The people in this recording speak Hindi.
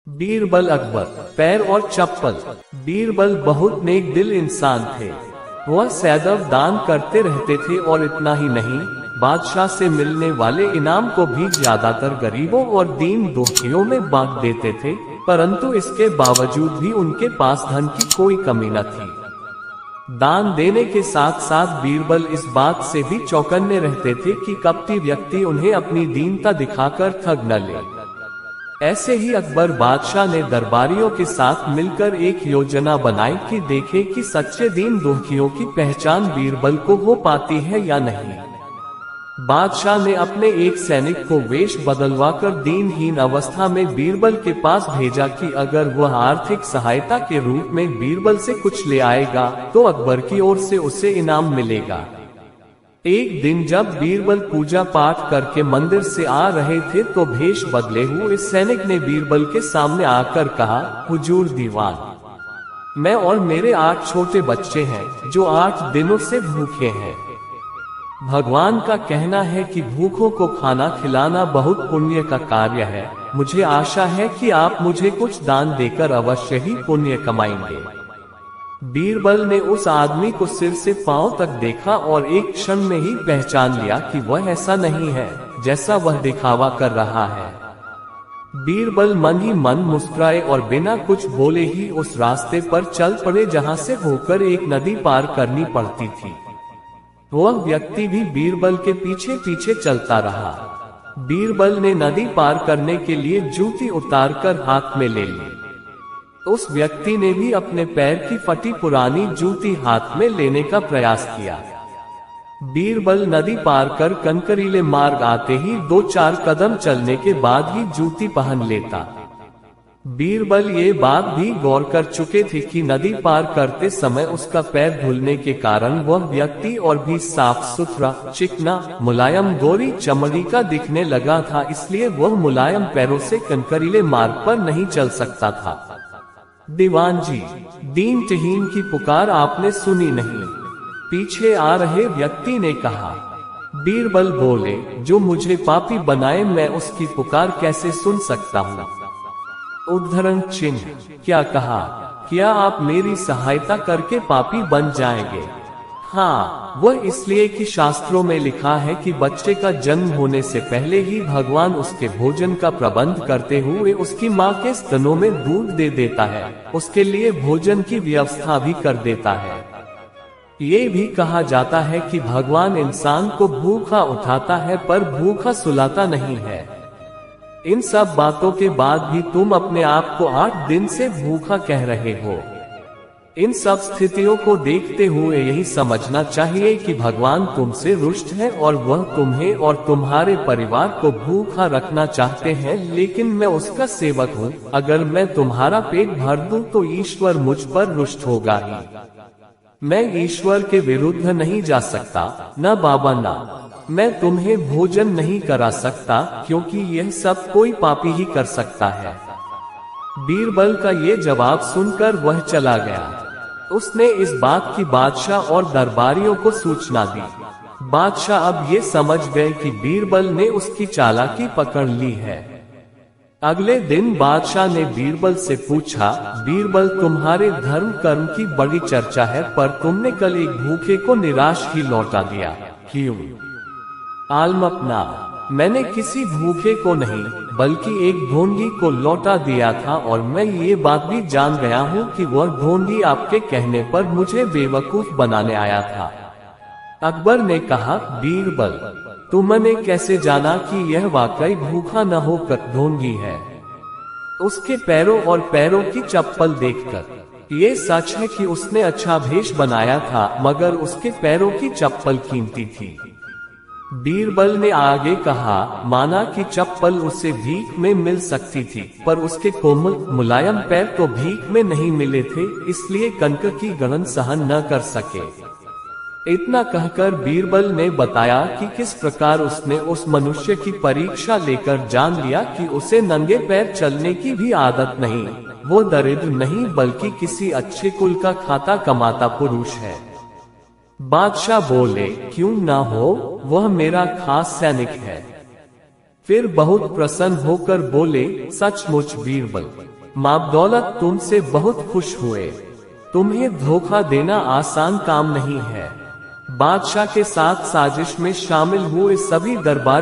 बीरबल अकबर, पैर और चप्पल। बीरबल बहुत नेक दिल इंसान थे। वह सदैव दान करते रहते थे और इतना ही नहीं, बादशाह से मिलने वाले इनाम को भी ज्यादातर गरीबों और दीन दुखियों में बांट देते थे। परंतु इसके बावजूद भी उनके पास धन की कोई कमी न थी। दान देने के साथ साथ बीरबल इस बात से भी चौकन्ने रहते थे कि कपटी व्यक्ति उन्हें अपनी दीनता दिखाकर ठग न ले। ऐसे ही अकबर बादशाह ने दरबारियों के साथ मिलकर एक योजना बनाई कि देखे कि सच्चे दीन दुखियों की पहचान बीरबल को हो पाती है या नहीं। बादशाह ने अपने एक सैनिक को वेश बदलवाकर दीनहीन अवस्था में बीरबल के पास भेजा कि अगर वह आर्थिक सहायता के रूप में बीरबल से कुछ ले आएगा तो अकबर की ओर से उसे इनाम मिलेगा। एक दिन जब बीरबल पूजा पाठ करके मंदिर से आ रहे थे तो भेष बदले हुए सैनिक ने बीरबल के सामने आकर कहा, हुजूर दीवान, मैं और मेरे 8 छोटे बच्चे हैं जो 8 दिनों से भूखे हैं। भगवान का कहना है कि भूखों को खाना खिलाना बहुत पुण्य का कार्य है। मुझे आशा है कि आप मुझे कुछ दान देकर अवश्य ही पुण्य कमाएंगे। बीरबल ने उस आदमी को सिर से पांव तक देखा और एक क्षण में ही पहचान लिया कि वह ऐसा नहीं है जैसा वह दिखावा कर रहा है। बीरबल मन ही मन मुस्कुराए और बिना कुछ बोले ही उस रास्ते पर चल पड़े जहां से होकर एक नदी पार करनी पड़ती थी। वह व्यक्ति भी बीरबल के पीछे पीछे चलता रहा। बीरबल ने नदी पार करने के लिए जूती उतारकर हाथ में ले ली। उस व्यक्ति ने भी अपने पैर की फटी पुरानी जूती हाथ में लेने का प्रयास किया। बीरबल नदी पार कर कंकरीले मार्ग आते ही 2-4 कदम चलने के बाद ही जूती पहन लेता। बीरबल ये बात भी गौर कर चुके थे कि नदी पार करते समय उसका पैर धुलने के कारण वह व्यक्ति और भी साफ सुथरा, चिकना, मुलायम, गोरी चमड़ी का दिखने लगा था, इसलिए वह मुलायम पैरों से कंकरीले मार्ग पर नहीं चल सकता था। दीवान जी, दीन टहीन की पुकार आपने सुनी नहीं? पीछे आ रहे व्यक्ति ने कहा। बीरबल बोले, जो मुझे पापी बनाए मैं उसकी पुकार कैसे सुन सकता हूँ? उद्धरण चिन्ह। क्या कहा? क्या आप मेरी सहायता करके पापी बन जाएंगे? हाँ, वह इसलिए कि शास्त्रों में लिखा है कि बच्चे का जन्म होने से पहले ही भगवान उसके भोजन का प्रबंध करते हुए उसकी माँ के स्तनों में दूध दे देता है, उसके लिए भोजन की व्यवस्था भी कर देता है। ये भी कहा जाता है कि भगवान इंसान को भूखा उठाता है पर भूखा सुलाता नहीं है। इन सब बातों के बाद भी तुम अपने आप को 8 दिन से भूखा कह रहे हो। इन सब स्थितियों को देखते हुए यही समझना चाहिए कि भगवान तुमसे रुष्ट है और वह तुम्हें और तुम्हारे परिवार को भूखा रखना चाहते हैं, लेकिन मैं उसका सेवक हूँ। अगर मैं तुम्हारा पेट भर दूं तो ईश्वर मुझ पर रुष्ट होगा ही। मैं ईश्वर के विरुद्ध नहीं जा सकता, न बाबा न मैं तुम्हें भोजन नहीं करा सकता, क्योंकि यह सब कोई पापी ही कर सकता है। बीरबल का ये जवाब सुनकर वह चला गया। उसने इस बात की बादशाह और दरबारियों को सूचना दी। बादशाह अब ये समझ गए कि बीरबल ने उसकी चालाकी पकड़ ली है। अगले दिन बादशाह ने बीरबल से पूछा, बीरबल, तुम्हारे धर्म कर्म की बड़ी चर्चा है पर तुमने कल एक भूखे को निराश ही लौटा दिया, क्यों? आलम अपना, मैंने किसी भूखे को नहीं बल्कि एक ढोंगी को लौटा दिया था और मैं ये बात भी जान गया हूँ कि वह ढोंगी आपके कहने पर मुझे बेवकूफ बनाने आया था। अकबर ने कहा, बीरबल, तुमने कैसे जाना कि यह वाकई भूखा न होकर ढोंगी है? उसके पैरों और पैरों की चप्पल देखकर ये सच है कि उसने अच्छा भेष बनाया था, मगर उसके पैरों की चप्पल कीमती थी। बीरबल ने आगे कहा, माना कि चप्पल उसे भीख में मिल सकती थी, पर उसके कोमल मुलायम पैर तो भीख में नहीं मिले थे, इसलिए कंक की गलन सहन न कर सके। इतना कहकर बीरबल ने बताया कि किस प्रकार उसने उस मनुष्य की परीक्षा लेकर जान लिया कि उसे नंगे पैर चलने की भी आदत नहीं, वो दरिद्र नहीं बल्कि किसी अच्छे कुल का खाता कमाता पुरुष है। बादशाह बोले, क्यों ना हो, वह मेरा खास सैनिक है। फिर बहुत प्रसन्न होकर बोले, सचमुच बीरबल, माँ दौलत तुमसे बहुत खुश हुए। तुम्हें धोखा देना आसान काम नहीं है। बादशाह के साथ साजिश में शामिल हुए सभी दरबारी